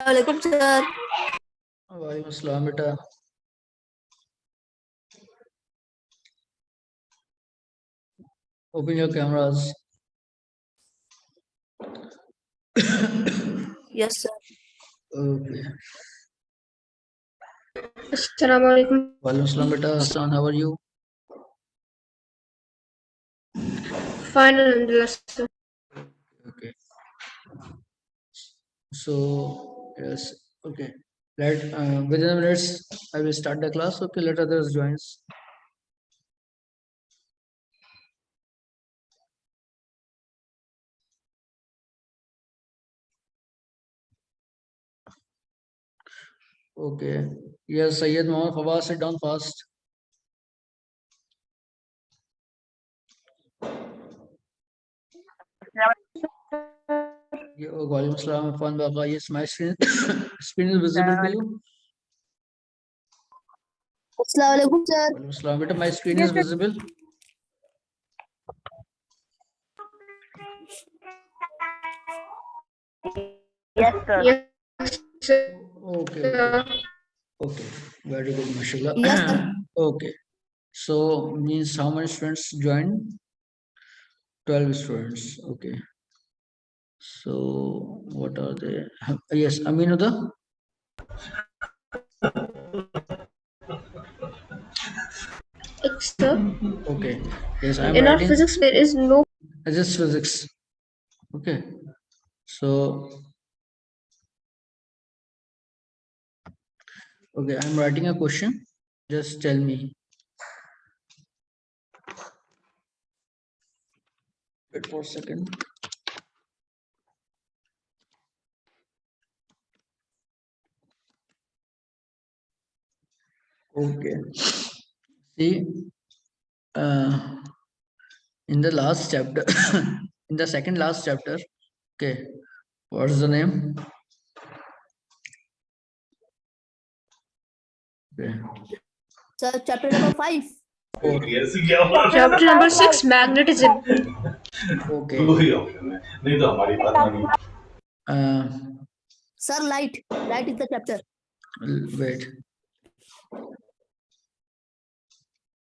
वालेकुम सर। वालेकुम अस्सलाम बेटा। Open your cameras. Yes sir. Okay. Assalamu alaikum. Walaikum assalam beta. Hassan, how are you? Fine, alhamdulillah, sir. Okay. So yes. Okay. Within a minutes I will start the class. Okay. Let others join. Okay. Yes, Sayyid Mohammed Fawaz, sit down fast. Walaikum assalam. Afan Baqa. Yes, my screen is visible to you. अस्सलाम वालेकुम sir. Walaikum assalam beta. My screen is visible. Yes sir. Yes, sir. Okay. Okay. Very good, mashallah. Yes, sir. Okay. So means how many students joined? 12 students. Okay. So what are they? Yes, Aminuddha. Sir. Okay. Yes, I'm In our writing. physics, there is no. Just physics. Okay. So okay, I'm writing a question. Just tell me. Wait for a second. Okay. See, in the last chapter, in the second last chapter, okay, what's the name? Okay. Sir chapter number 5। Chapter number 6, magnetism. Okay. नहीं तो हमारी बात मानी sir light is the chapter. Wait.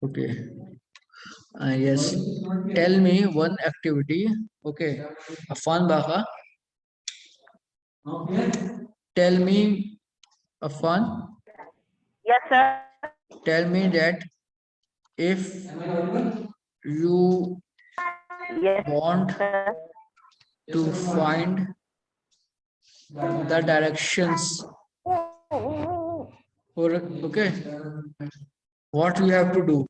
Okay. Yes. Tell me one activity. Okay. Afan Baha. Tell me, Afan. Yes sir. Tell me that if you want to find the directions, okay, what you have to do?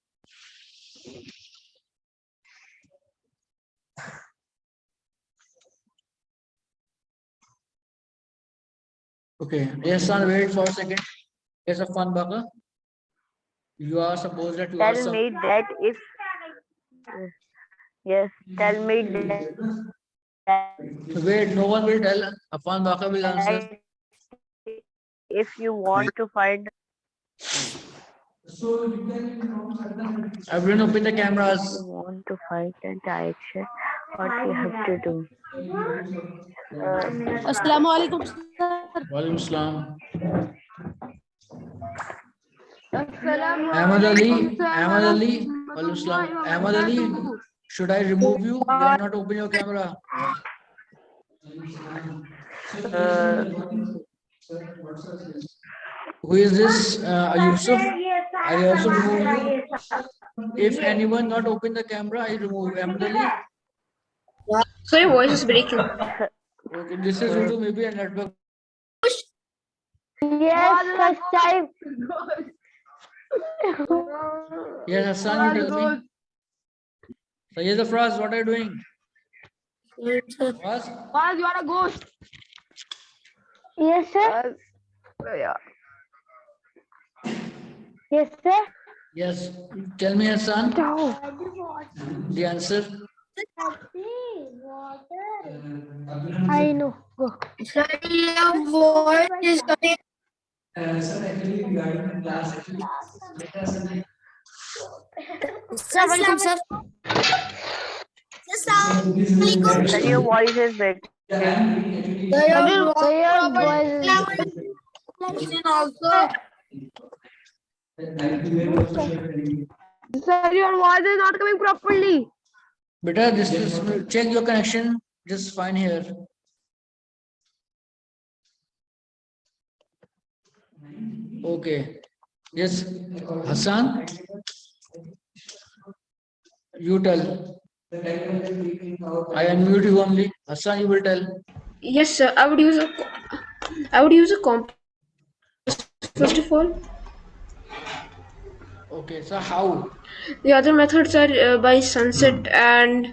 Okay, yes, sir, wait for a second. Yes, Afan Baha. You are supposed that you are Tell me that if yes, tell me that Wait, no one will tell. Afan Baha will answer. if you want to find Everyone open the if cameras. you want to find the direction, what you have to do. अस्सलाम वालेकुम sir. Walaikum Assalam. Assalamu Ahmad Ali, Walaikum Assalam. Ahmad Ali, should I remove you? You are not open your camera. Who is this? Yusuf? I also remove you. If anyone not open the camera, I remove Ahmad Ali. Sorry, voice is breaking. Okay, this is due to maybe a network. Yes, first time. Yes, Hassan, you tell me. Sayyid Afraz, what are you doing? What? You are a ghost. Yes, sir. Yes, sir. Yes, tell me, Hassan, the answer. I know. Go. अस्सलाम वालेकुम sir. Sir, your voice is breaking. Your voice Sir, your voice is not coming properly. Beta, this is check your connection. Just fine here. Okay. Yes, Hassan, you tell. I unmute you only. Hassan, you will tell. Yes, sir. I would use a compass first of all. Okay, so how? The other methods are by sunset and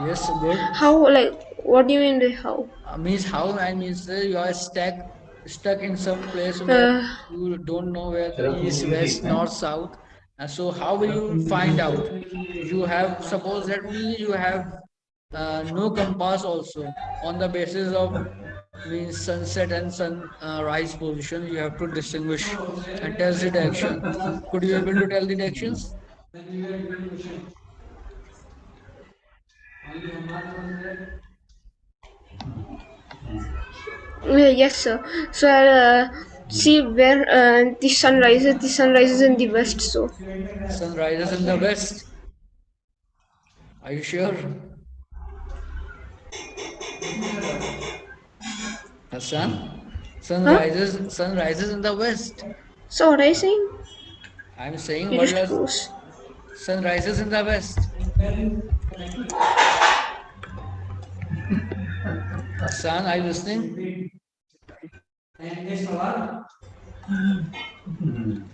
Yes, good. how. Like, what do you mean by how? Means how I means you are stuck in some place where Uh, you don't know where the चलो east, तुम भी west, ठीक है north, south. So how will you find out? You have suppose that you have no compass also on the basis of means sunset and sunrise position. You have to distinguish and tell the direction. Could you able to tell the directions? yes, sir. So I'll see where the sun rises. The sun rises in the west. So Sun rises in the west. Are you sure? Hassan, huh? sun rises in the west. So what are you saying? I'm saying You what just does froze. sun rises in the west. Hassan, are you listening?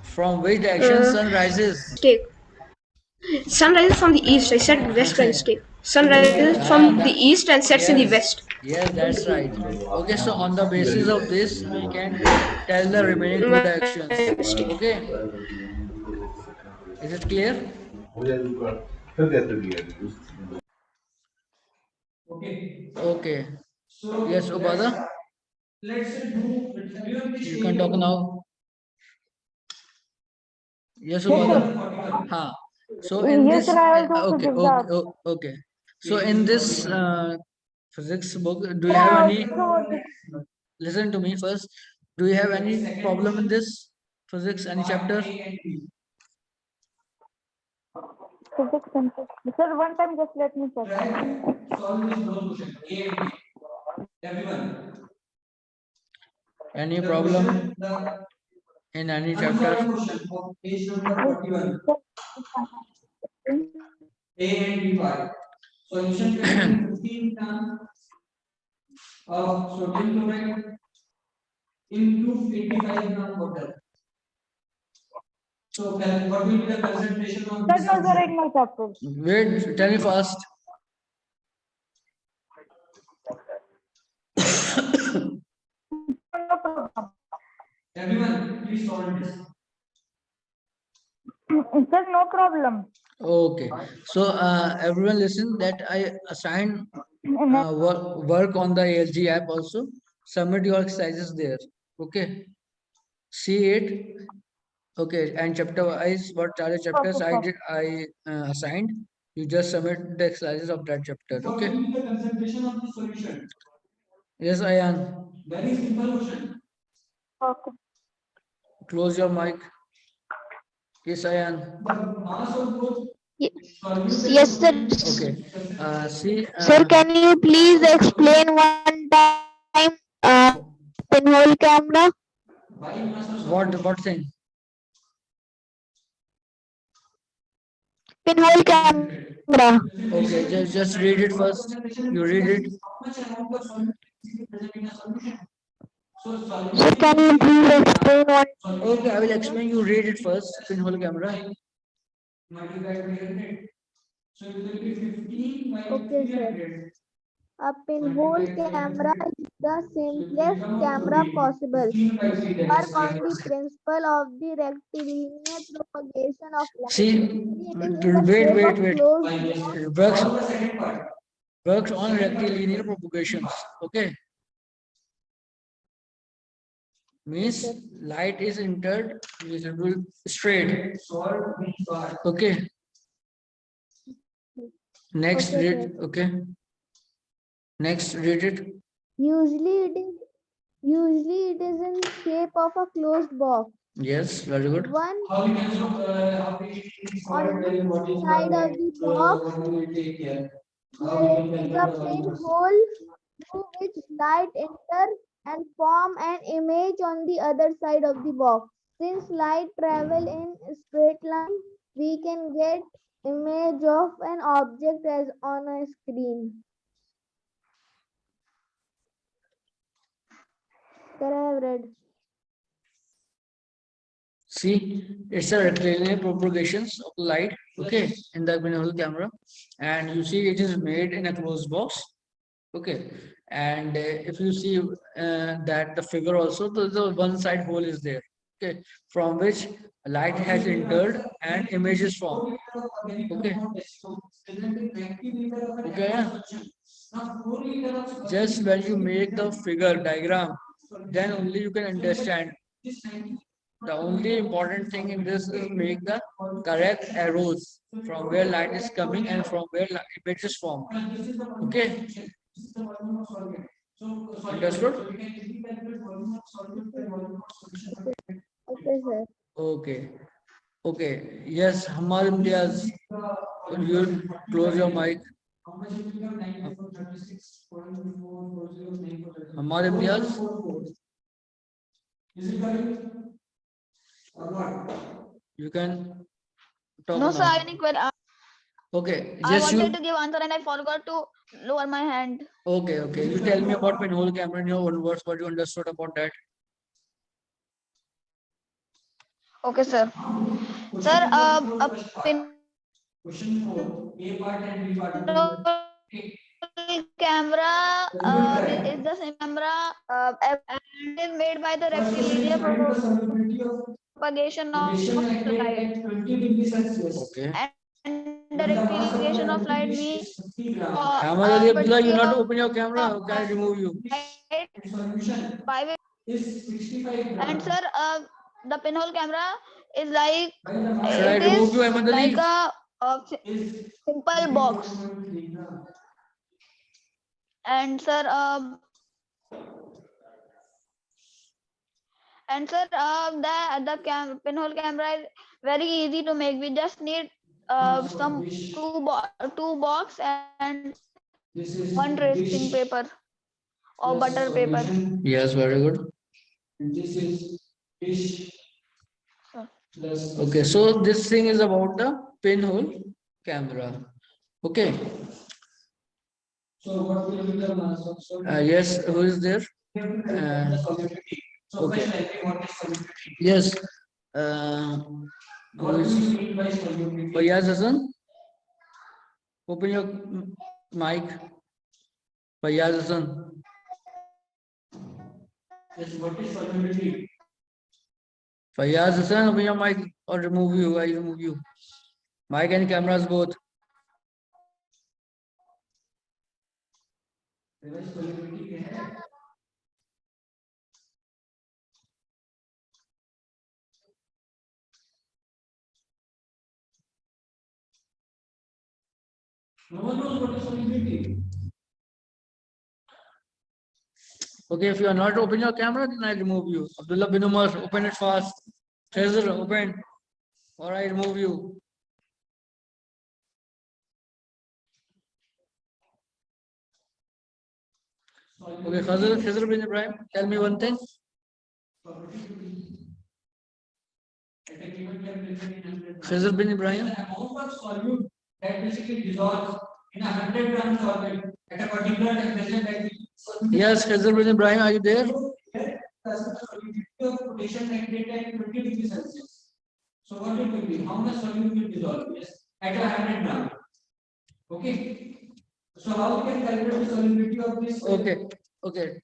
From which direction Uh, sun rises? mistake. Sun rises from the east. I said west by mistake. Sun rises Ah, from the east and sets in the yes, west. yes, that's right. Okay, so on the basis of this, we can tell the remaining two My directions. mistake. Okay, is it clear? हो जाए तो फिर कैसे दिया Okay. Yes, Obada, you can talk now. Yes, Obada. Ha. So in Yes, this, sir, I will do okay, physics okay, art. okay. So in this physics book, do you Sir, have I any? also want to Listen to me first. Do you have any problem in this physics, any chapter? physics and sir, one time just let me check. Any problem in any chapter? That was the original chapter. Wait, tell me first. No problem. Sir, no problem. Okay. So everyone listen that I assign work on the ALG app also. Submit your exercises there. Okay. See it. Okay. And chapter wise, what are the chapters Okay, sir. I assigned? You just submit the exercises of that chapter. Okay. Yes, Ayan. Okay. Close your mic. Yes, Ayan. Yes, sir. Okay. See. Sir, can you please explain one time pinhole camera? What thing? Pinhole camera. Okay, just read it first. You read it. Sir, can you please explain one? Okay, I will explain. You read it first. Pinhole camera. Okay, sir. A pinhole camera is the simplest camera possible. Work on the principle of the rectilinear propagation of light. See, It is in the wait, shape wait, of wait. closed Works on rectilinear propagations. Okay, means light is entered visible straight. Okay. Next, Okay, read. Okay. Next, read it. Usually it is in shape of a closed box. Yes, very good. One on each side of the box there is a pinhole through which light enter and form an image on the other side of the box. Since light travel in a straight line, we can get image of an object as on a screen. That I have read. See, it's a rectilinear propagations of light, okay, in the pinhole camera, and you see it is made in a closed box, okay. And if you see that the figure also, the one side hole is there, okay, from which light has entered and image is formed, okay. Okay, yeah. Just when you make the figure diagram, then only you can understand. The only important thing in this is make the correct arrows from where light is coming and from where image is formed. Okay. Understood? Okay, sir. Okay. Okay. Yes, Hamad Imtiaz, you close your mic. Hamad Imtiaz. You can talk No, sir, now. I have any question. Okay, I just wanted you. to give answer and I forgot to lower my hand. Okay, okay. You tell me about pinhole camera in your own words. What you understood about that? Okay, sir. Sir, a pinhole camera is the same camera and is made by the rectilinear propagation of light. Okay. And the rectification of light means Hamad Ali Abdullah, you not particular open your camera. Can I remove you? light by and sir, the pinhole camera is like Should I it remove you, is Ahmad Ali? like simple box. And sir, the pinhole camera is very easy to make. We just need some two box and one tracing paper or butter paper. Yes, very good. Okay, so this thing is about the pinhole camera. Okay. Yes, who is there? Okay. Yes. Who is Fayaz Hassan? Open your mic. Fayaz Hassan. Fayaz Hassan, open your mic or remove you. I remove you. Mic and cameras both. Okay, if you are not open your camera, then I remove you. Abdullah bin Umar, open it fast. Khizr, open, or I remove you. Okay, Khizr bin Ibrahim, tell me one thing. Khizr bin Ibrahim. That basically dissolves in 100 grams solvent at a particular temperature like this. Yes, Khizr bin Ibrahim, are you there? The solubility of potassium nitrate at 20 degrees Celsius. So what it will be? How much solute will dissolve? Yes, at 100 grams. Okay. So how we can calculate the solubility of this? Okay. Okay.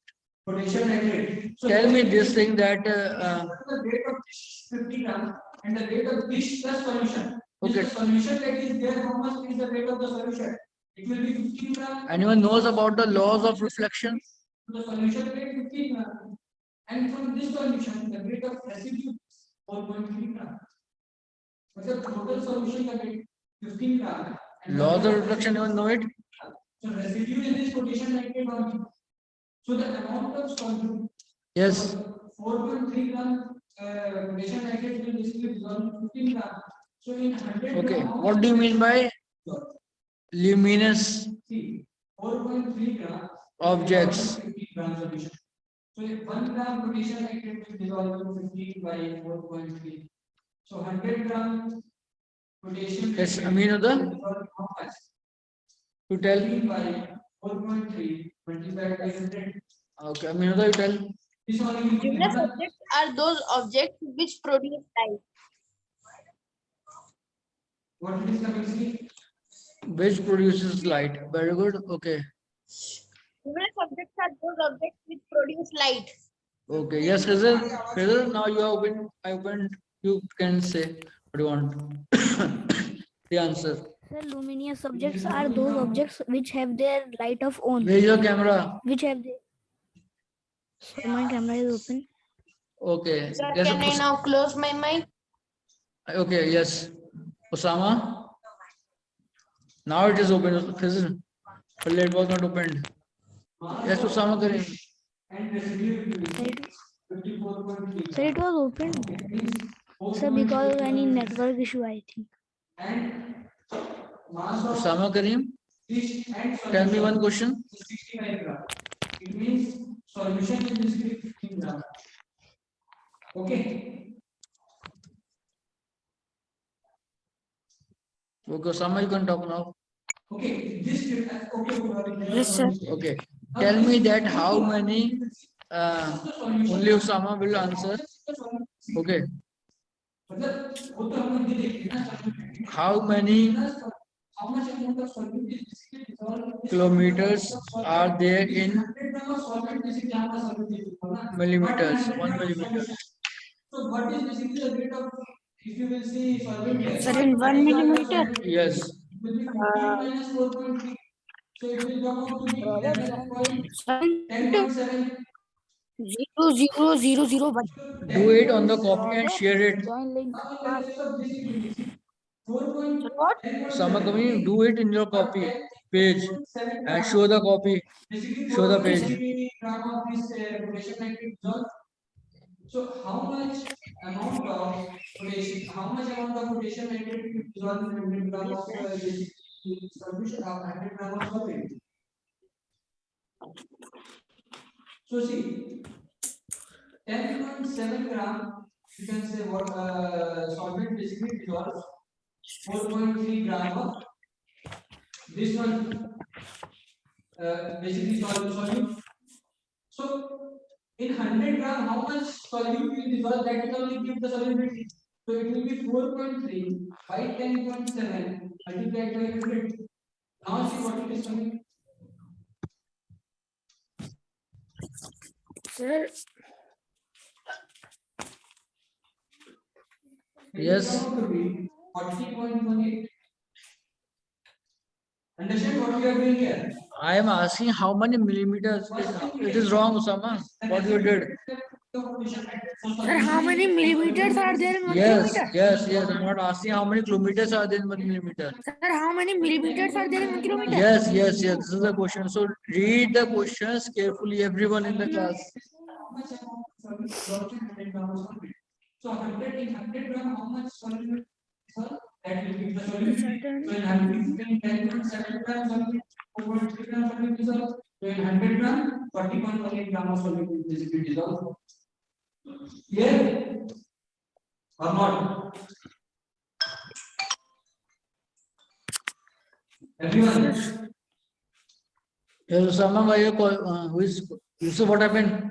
Potassium nitrate. So tell me this thing that the weight of dish 50 grams and the weight of dish plus solution. Okay. The solution that is there, how much is the weight of the solution? It will be 15 grams. Anyone knows about the laws of reflection? The solution weight 15 grams. And from this solution, the weight of residue is 4.3 grams. But the total solution weight 15 grams. Laws of reflection, you know it? So residue in this quotation nitrate only. So the amount of solute. Yes. 4.3 gram quotation nitrate will basically dissolve in 15 gram. So in 100 okay. What do you mean by luminous 4.3 gram objects? 50 gram solution. So if 1 gram potassium nitrate will dissolve in 15 by 4.3. So 100 gram potassium. Yes, amino the to tell by 4.3 multiplied by 100. Okay, amino the you tell. Luminous objects are those objects which produce light. What is the which produces light? Very good. Okay. Luminous objects are those objects which produce light. Okay. Yes, Khizr, now you have opened. I opened. You can say what you want. The answer. Sir, luminous objects are those objects which have their light of own. Where is your camera? Which have their. So my camera is open. Okay. Sir, Yes, can I now close my mic? okay. Yes. Osama. Now it is open. Khizr. Earlier it was not opened. Yes, Osama Karim. Sir, it was open. Sir, because of any network issue, I think. Osama Karim, tell me one question. It means solution in this 15 gram. Okay. Okay, Osama, you can talk now. Okay. This okay. Yes, sir. Okay. Tell me that how many only Osama will answer. Okay. How many kilometers are there in millimeters? 1 millimeter. So what is basically the rate of, if you will see solvent? Sir, in 1 millimeter? Yes. It will be 15 minus 4.3. So it will come out to be 11.10.7. 0.00001. Do it on the copy and share it. Join link. What? Sama Kami, do it in your copy page and show the copy. Show the page. So how much amount of potassium nitrate dissolve in 100 gram of solution of 100 gram of solvent? So see, 10.7 gram, you can say what solvent basically dissolves 4.3 gram of this one basically solute. So in 100 gram, how much solute will dissolve? That will only give the solubility. So it will be 4.3 by 10.7 multiplied by 100. Now see what it is coming. Sir, yes. 40.18. Understand what we are doing here? I am asking how many millimeters. It is wrong, Osama. What you did? sir, how many millimeters are there in 1 Yes, kilometer? yes. I'm not asking how many kilometers are there in 1 millimeter. Sir, how many millimeters are there in 1 kilometer? Yes. This is the question. So read the questions carefully, everyone in the class. So 100 in 100 gram, how much solute? That will be the solute. So in 10.7 gram solute, 4.3 gram solute dissolved. So in 100 gram, 40.18 gram of solute will basically dissolve. Clear or not? Everyone. Yes, Osama, why you call? Who is Yusuf? What happened?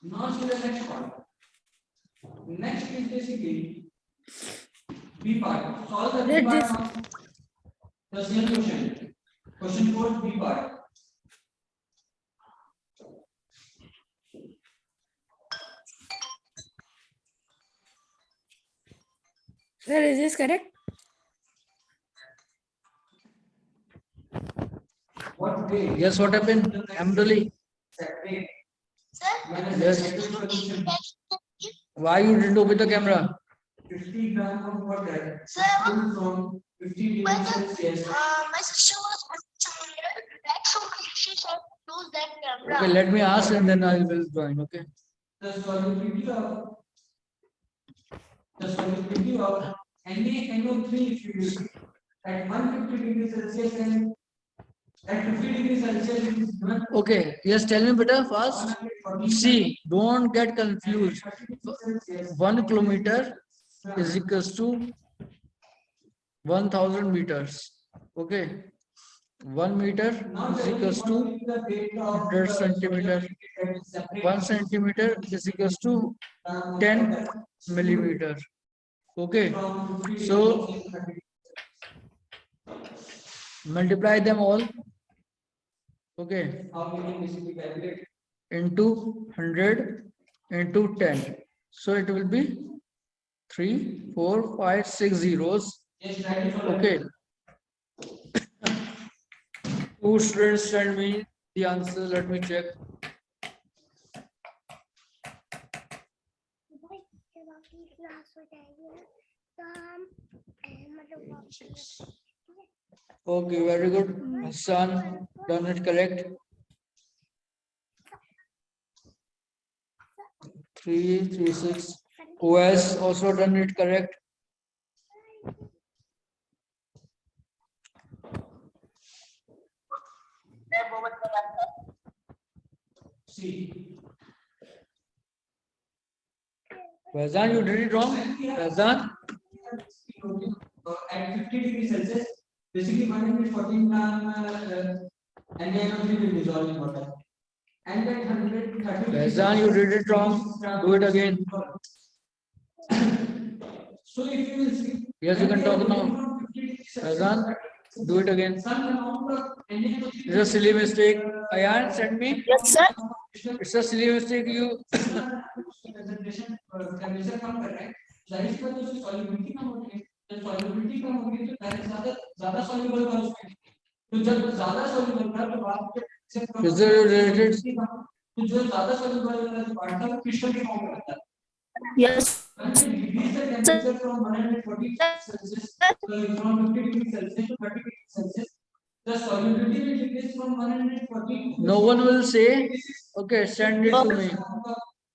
Now see the next part. Next is basically B part. Solve the B part of the same question. Question 4, B part. Sir, is this correct? What way? Yes, what happened? Amdoli. Yes. Why you didn't open the camera? 50 gram of water from My sister was that, so she said use that camera. Okay, let me ask and then I will join. Okay. The solubility of NaNO3 if you use it at 150 degrees Celsius and at 50 degrees Celsius it is given. Okay, yes, tell me better fast. See, don't get confused. 1 kilometer is equals to 1000 meters. Okay, 1 meter is equals to 100 centimeter. 1 centimeter is equals to 10 millimeter. Okay, so multiply them all. Okay, into 100 into 10. So it will be 3, 4, 5, 6 zeros. Okay. Two students send me the answer. Let me check. Okay, very good. Hassan, done it correct. 336. OS also done it correct. Faizan, you did it wrong. Faizan. At 50 degrees Celsius, basically 114 gram NaNO3 will dissolve in water. And at 130 Faizan, you did it wrong. Do it again. So if you will see, Yes, you can talk now. Faizan, do it again. It's a silly mistake. Ayan, send me. Yes, sir. It's a silly mistake. You. जाहिर सी बात है उसकी solubility कम होती है जब solubility कम होगी तो पहले ज्यादा सॉल्युबल था उसमें तो जब ज्यादा सॉल्युबल था तो बात Is there related? तो जो ज्यादा सॉल्युबल वाला जो पार्ट था वो क्रिस्टल के फॉर्म में रहता है Yes. when we decrease the temperature from 140 Celsius from 50 degrees Celsius to 30 degrees Celsius the solubility will decrease from 140 to No one will say, okay, send it to me.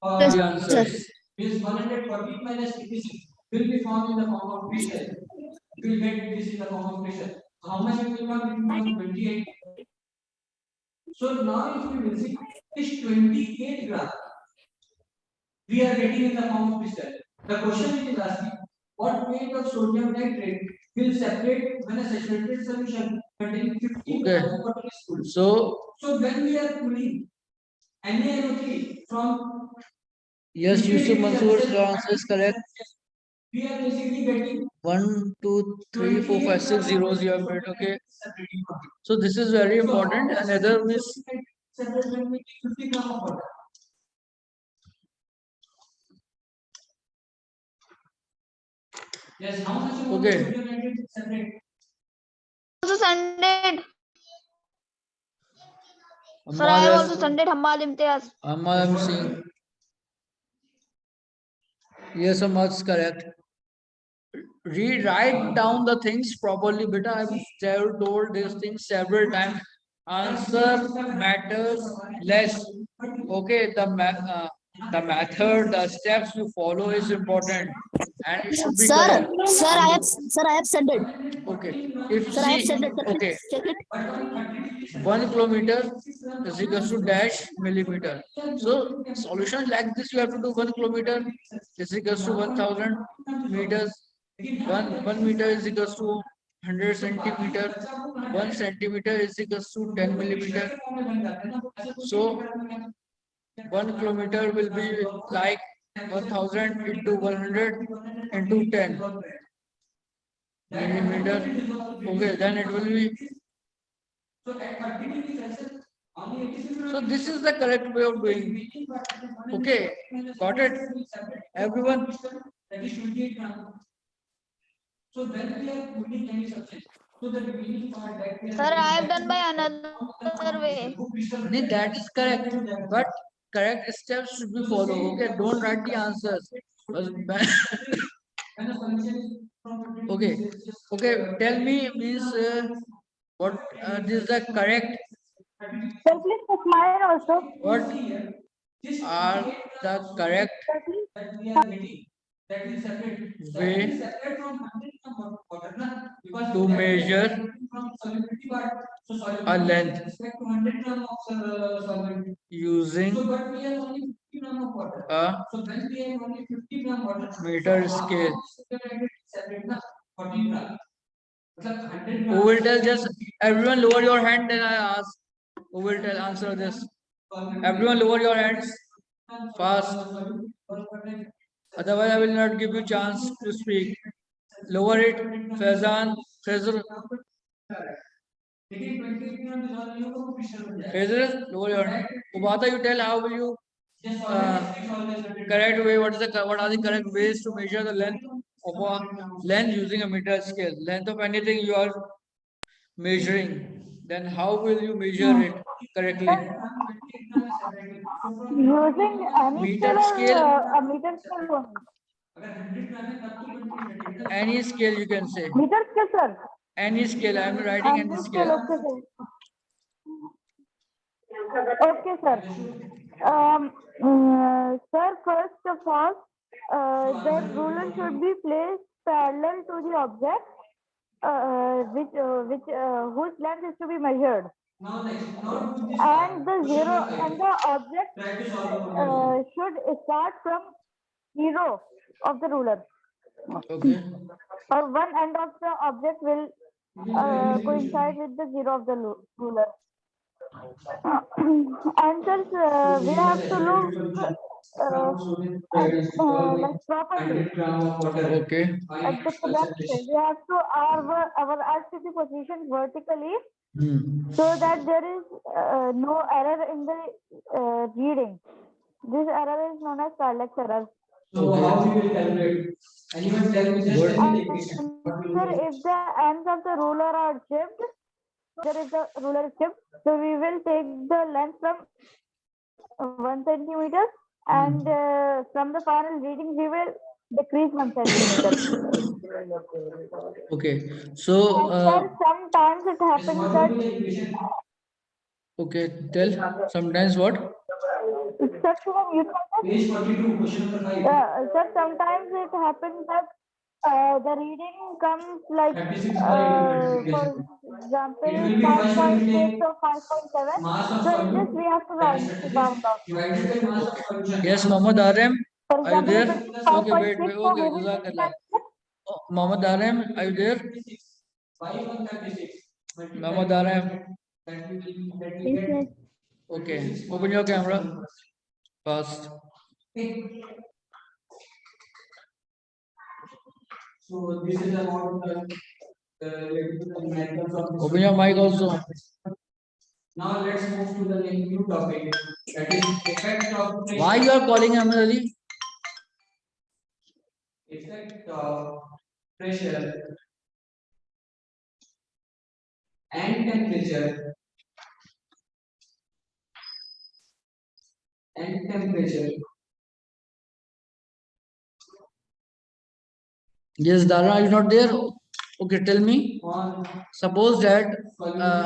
The answers. is 140 minus 86 will be found in the form of crystal. You will get this in the form of crystal. So how much it will come? It will come 28. So now if you will see this 28 grams we are getting in the form of crystal. The question is asking what weight of sodium nitrate will separate when a saturated solution containing 50 grams of water is cooled. So when we are cooling NaNO3 from Yes, Yusuf Mansoor's answer is correct. we are basically getting 1, 2, 3, 4, 5, 6 zeros you have made. Okay. So this is very important. Another is separate when we take 50 grams of water. Yes, how much amount Okay. of sodium nitrate is separate? Also send it. Sir, I Ammar have has- also sent it. Hamad Imtiaz. Ammar, I'm seeing. Yes, Ammar is correct. Write down the things properly, beta. I've told these things several times. Answer matters less. Okay, the method, the steps you follow is important, and it should be correct. Sir, I have sent it. Okay. If Sir, I have see, sent it. okay, Check it. 1 kilometer is equals to dash millimeter. So solutions like this you have to do 1 kilometer is equals to 1000 meters. 1 meter is equals to 100 centimeter. 1 centimeter is equals to 10 millimeter. So 1 kilometer will be like 1000 into 100 into 10 millimeter. Okay, then it will be. So this is the correct way of doing. Okay, got it? Everyone. So when we are cooling any substance, so the remaining part that we are Sir, I have done by another way. Nee, that is correct, but correct steps should be followed. Okay, don't write the answers. when a solution is Okay, okay. Tell me, means what this is the correct. Sir, please check mine also. What are the correct Sir, please. that we are getting, that is separate. That is way separate from 100 gram of water, na? Because to that is measure getting from solubility part. So a solubility length with respect to 100 gram of solvent. using So but we have only 50 gram of water. a So when we have only 50 gram water, meter so half scale? of this is separate, na? 14 gram. मतलब 100 Who will tell? Just everyone lower your hand, then I ask. Who will tell? Answer this. Everyone lower your hands fast. Otherwise, I will not give you chance to speak. Lower it, Faizan, Fazr. Fazr, lower your hand. Ubata, you tell how will you correct way? What are the correct ways to measure the length of a length using a meter scale? Length of anything you are measuring, then how will you measure it correctly? Using any Meter scale or scale, a meter scale only? any scale you can say. Meter scale, sir. Any scale, I am writing any Any scale, scale. okay, sir. Okay, sir. Sir, first of all, the ruler should be placed parallel to the object, whose length is to be measured, Now next, now do this and part. the Question zero number 5. and the object Try to solve the problem. should start from zero of the ruler, Okay. or one end of the object will coincide with the zero of the ruler. Answers, we have to look like properly 100 gram of water. Okay. at the correct. We have to our arc to be positioned vertically so that there is no error in the reading. This error is known as parallax error. So how we will calculate? Anyone tell me just Good. tell me And the equation. What we sir, will do? if the ends of the ruler are chipped, there is the ruler is chipped, so we will take the length from 1 centimeter, and from the final reading we will decrease 1 centimeter. Okay. So, Sir, sometimes it Yes, happens what that will be the equation? okay, tell. Sometimes what? sir, Shivam, you can Page 42, question number 5. sir, sometimes it happens that the reading comes like 36 by for example It will be first we will 5.6 take or 5.7. mass of So in this solute we have to that is round off. divided by mass of solution. Yes, Mohammed Arem. For Are you example, if there? it is Okay, wait, 5.6, wait. so Okay, we will take Jazakallah. that. Oh, Mohammed Arem, are you there? 5 on 36. Mohammed Arem. That we will that we Yes, get. sir. Okay. Open your camera. Fast. Okay. So this is about the methods of Open your mic also. Now let's move to the new topic, that is effect of pressure. Why you are calling Ahmed Ali? Effect of pressure and temperature and temperature. Yes, Dara, are you not there? Okay, tell me. On Suppose that solubility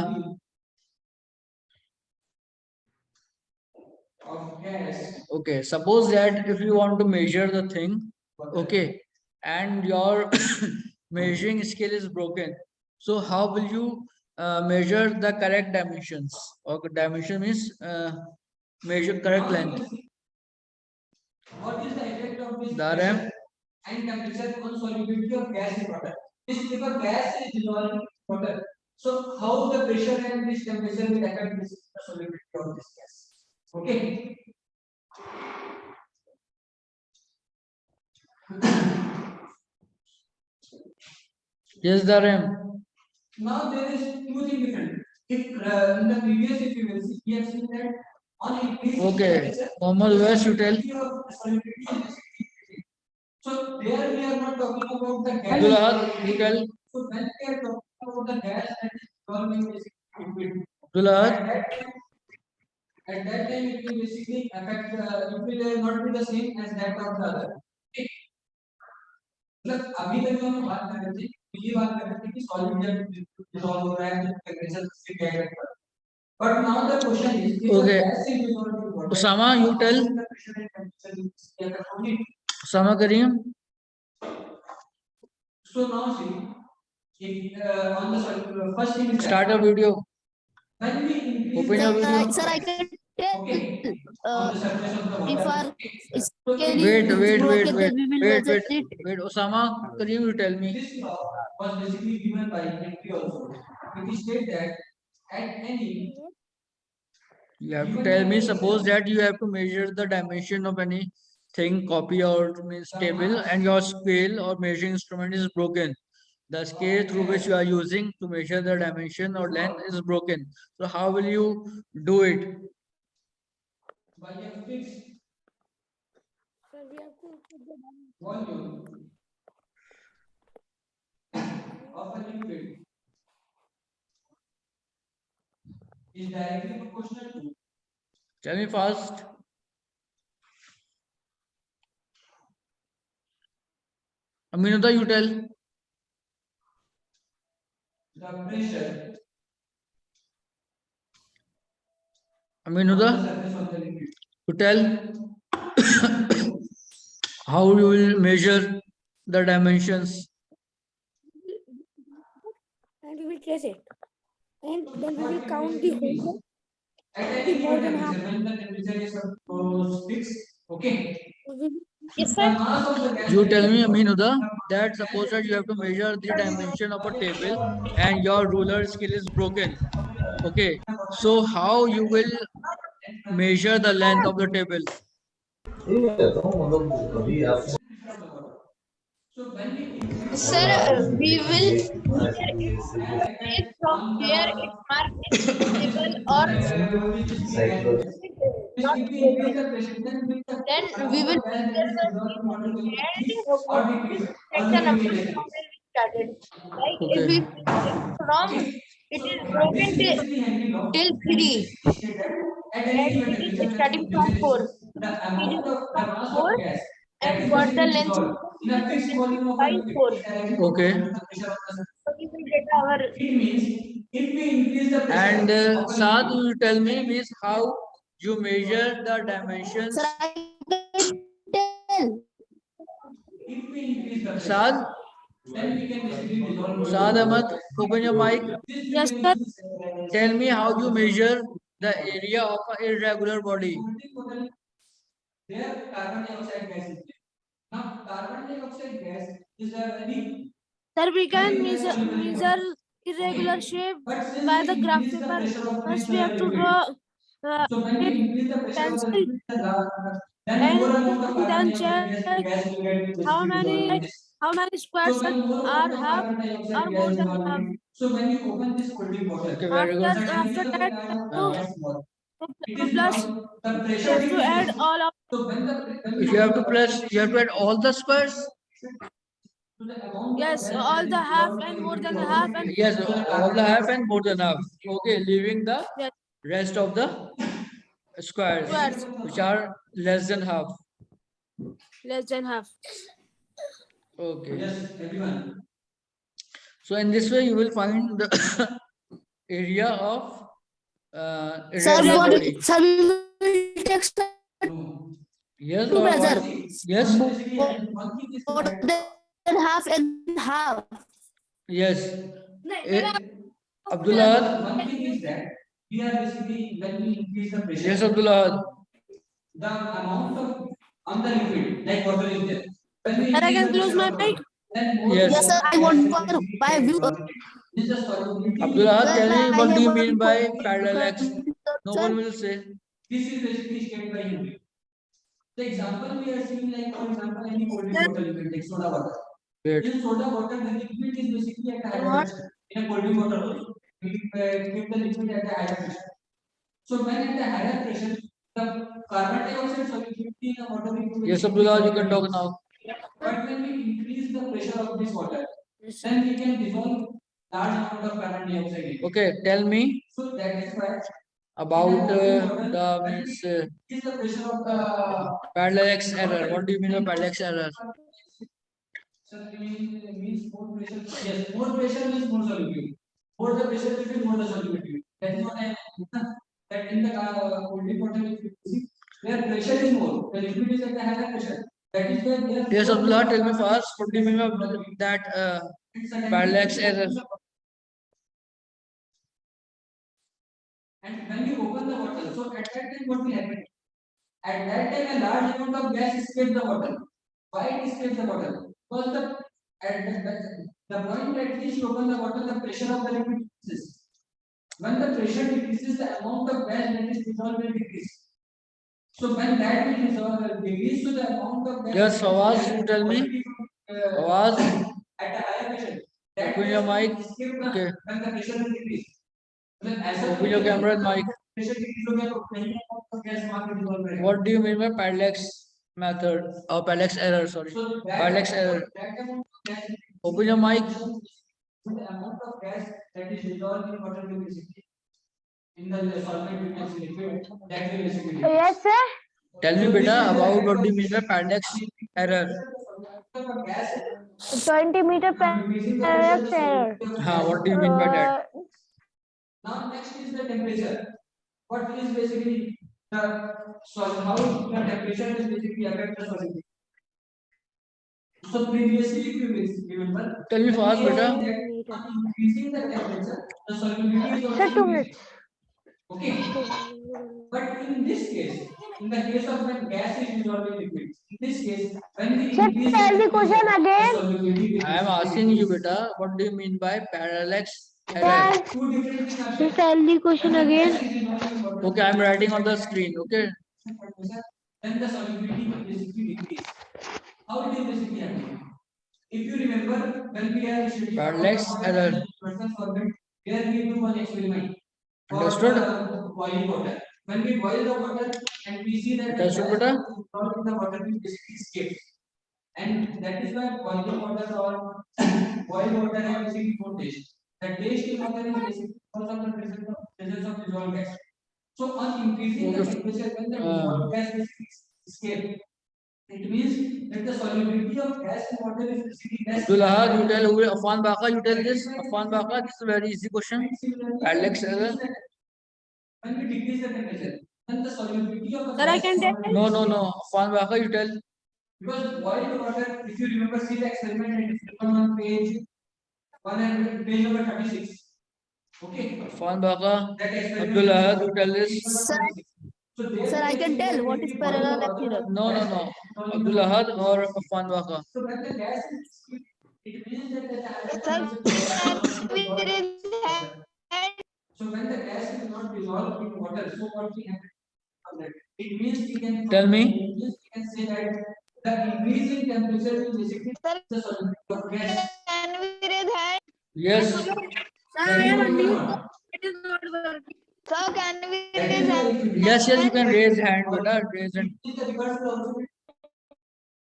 of gas. okay, suppose that if you want to measure the thing, okay, and your measuring scale is broken, so how will you measure the correct dimensions? Or dimension means measure correct length. What is the effect of this Darem. pressure and temperature on solubility of gas in water? This because gas is dissolving in water. So how the pressure and this temperature will affect this solubility of this gas? Okay. Yes, Darem. Now there is two things different. If in the previous, if you will see, we have seen that on increase Okay, Mohammed West, you tell. So there we are not talking about the gas. Abdul Ahad, you tell. So when we are talking about the gas that is dissolving basically, Abdul Ahad. at that time it will basically affect, it will not be the same as that of the other. Okay. मतलब अभी तक जो हम बात कर रहे थे ये बात कर रहे थे कि सॉलिड जब डिसॉल्व हो रहा है तो टेम्परेचर से क्या करता है but now the question is Okay. Usama, you tell. Usama Kareem. So now see if on the first thing is Start a video. when we increase Open your video. Sir, I can tell okay on the surface of the water if our scale Wait, is wait, wait, broken, wait, then we will wait, measure wait, it. wait. Osama Kareem, you tell me. this law was basically given by Henry also it states that at any You have to tell me. Suppose that you have to measure the dimension of anything, copy or means table, and your scale or measuring instrument is broken. The scale through which you are using to measure the dimension or length is broken. So how will you do it? by a fixed volume of a liquid is directly proportional to Tell me fast. Aminuddha, you tell. the pressure Aminuddha, on the surface of the liquid. you tell. How you will measure the dimensions? And we will trace it. And then we will What count it the basically whole means, at the any more given than half. temperature, when the temperature is fixed, okay. Yes, The mass of the gas You tell me, molecule- Aminuddha, that suppose that you have to measure the dimension of a table and your ruler scale is broken. Okay, so how you will measure the length of the table? So when we increase sir, we will measure it at from on the where it's marked invisible or if not we increase broken. the pressure, then with the Then we amount will of gas that measure is the dissolved in water will increase or and decrease or check the will number remain from the where we started. Like if Okay. we from okay. it So is this broken is basically Henry law. till And 3 this is stated at any and given it temperature is when starting the from temperature 4. is the It amount is of the from mass of 4 gas that and is what the basically length dissolved in a fixed volume of a by liquid 4. is directly Okay. proportional to the pressure of the surface. So we will get our It means if we increase the pressure And of a Saad, liquid, you tell me means how you measure the dimensions. sir, I can tell. if we increase the pressure, Saad, then we can basically dissolve Saad Ahmad, open your mic. this Yes, will sir. Tell me how you measure the area of an irregular body. there carbon dioxide gas is there. Now carbon dioxide gas is a very Sir, we can very less measure soluble in measure water. irregular Okay. shape But since by we the graph increase the paper. pressure of First, this we have to liquid, draw so when we with increase the pressure of the pencil liquid, then and more amount of carbon then dioxide check gas will get how basically many dissolved in this. how many So squares when more are amount of half carbon dioxide or gas more is than dissolved half. in it, so when you open this cold drink bottle, Okay, very good. After suddenly that, the to, gas small. It to is plus now the we pressure have to add decreases. all of So when the when If you have to plus, you have to add all the squares. so the amount of yes gas all that the is half dissolved in and the more liquid than the bottle half and Yes, all the half and more than half. Okay, leaving the yes, rest of the squares, squares which are less than half. less than half. Okay. yes, everyone. So in this way, you will find the area of Sir, irregular what body. sir, we will take No. Yes to or what? measure Yes. Basically, one thing is more that than half and half. Yes. Abdullah. one thing is that we are basically when we increase the pressure, Yes, Abdullah. the amount of on the liquid like water is there. When we Sir, I increase can the close pressure my of water, mic. then more Yes. Yes, sir, I want to know my view. this is the solubility. Abdullah, Sir, tell me I what do have you one mean by parallel X? point, No sir. one will say. This is basically stated by Henry. The example we are seeing, like for example, any cold drink water liquid, like soda water. Great. In soda water, the liquid is basically at a higher pressure. In a cold drink water, we keep the liquid at a higher pressure. So when at a higher pressure, the carbon dioxide solubility in the water liquid. Yes, Abdullah, you can talk now. But when we increase the pressure of this water, then we can dissolve large amount of carbon dioxide in it. Okay, tell me So that is why about the means is the pressure of the parallax error. What do you mean by parallax error? Sir, means more pressure. Yes, more pressure means more solubility. More the pressure will be more the solubility. That is what I meant. That in the cold water, if you see, where pressure is more, the liquid is at the higher pressure. That is where there. Yes, Abdullah, tell me first, what do you mean by that parallax error? And when you open the bottle, so at that time what will happen? At that time a large amount of gas escapes the bottle. Why it escapes the bottle? Because the point at which you open the bottle, the pressure of the liquid decreases. When the pressure decreases, the amount of gas that is dissolved will decrease. So when that will decrease, so the amount of gas. Yes, Fawaz, you tell me. Fawaz, At a higher pressure. open your mic. Okay. When the pressure will decrease. Open your camera and mic. What do you mean by parallax method or parallax error? Sorry, parallax error. Open your mic. The amount of gas that is dissolved in water will basically in the solvent you can see liquid that will basically. Yes, sir. Tell me, beta, about what do you mean by parallax error? 20 meter parallax error. What do you mean by that? Now next is the temperature. What is basically the solid? How the temperature is basically affect the solidity. So previously, if you remember, Tell me fast, beta. increasing the temperature, the solubility is also Sir, 2 increasing. minutes. Okay. But in this case, in the case of when gas is dissolved in liquid, in this case, when we Sir, increase tell the question again. solubility, I am asking you, beta, what do you mean by parallax error? Sir, two different things are sir, tell the question again. Okay, I am writing on the screen. Okay. then the solubility will basically decrease. How it is basically happening? If you remember, when we are studying Parallax error. solvent, here we do one experiment. Understood? Boiling water. When we boil the water and we see that Understood, beta? the water will basically escape. And that is why boiling water or boiled water have basically no taste. The taste in water is basically because of the presence of dissolved gas. So on increasing the temperature, when the dissolved gas basically escape, it means that the solubility of gas in water is basically less. Abdullah, you tell Afan Baka, you tell this. Afan Baka, this is a very easy question. Parallax error. When we decrease the temperature, then the solubility of the Sir, I can tell. No. Afan Baka, you tell. Because boiled water, if you remember, see the experiment and it's written on page 100, page number 36. Okay. Afan Baka, That experiment. Abdullah, you tell this. Sir, I can tell what is parallax error. No. Abdullah or Afan Baka. So when the gas is, it means that so when the gas is not dissolved in water, so what we have, it means we can Tell me. We can say that the increase in temperature will basically the solubility of gas. Can we raise hand? Yes. Sir, I am unmute. It is not working. Sir, can we raise hand? Yes, you can raise hand, beta. Raise hand.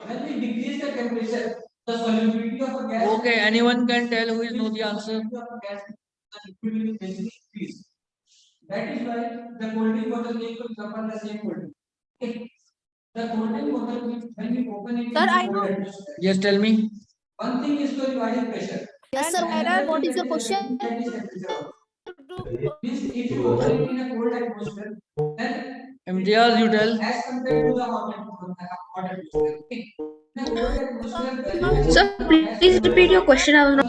When we decrease the temperature, the solubility of a gas. Okay, anyone can tell who is know the answer. That is why the cold water take for example the same cold. Okay. The cold water when we open it. Sir, I know. Yes, tell me. One thing is to regarding pressure. Yes, sir. What is the question? That is temperature. Means if you open it in a cold atmosphere, then Imtiaz, you tell. as compared to the hot atmosphere. Okay. In a cold atmosphere, Sir, please repeat your question. I was not.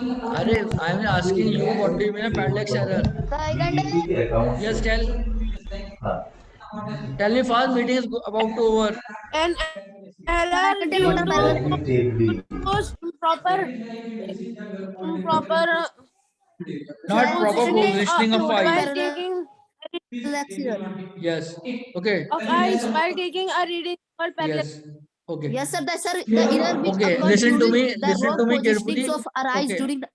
I am asking you what do you mean by parallax error? Sir, I can tell. Yes, tell me fast. Meeting is about to over. An error due to proper Not proper positioning of while ice. taking Yes. Okay. of ice while taking a reading for parallax. Yes. Okay. Yes, sir. The error which Okay. occurs Listen to during me. the Listen wrong to me positionings carefully. of our eyes Okay. during the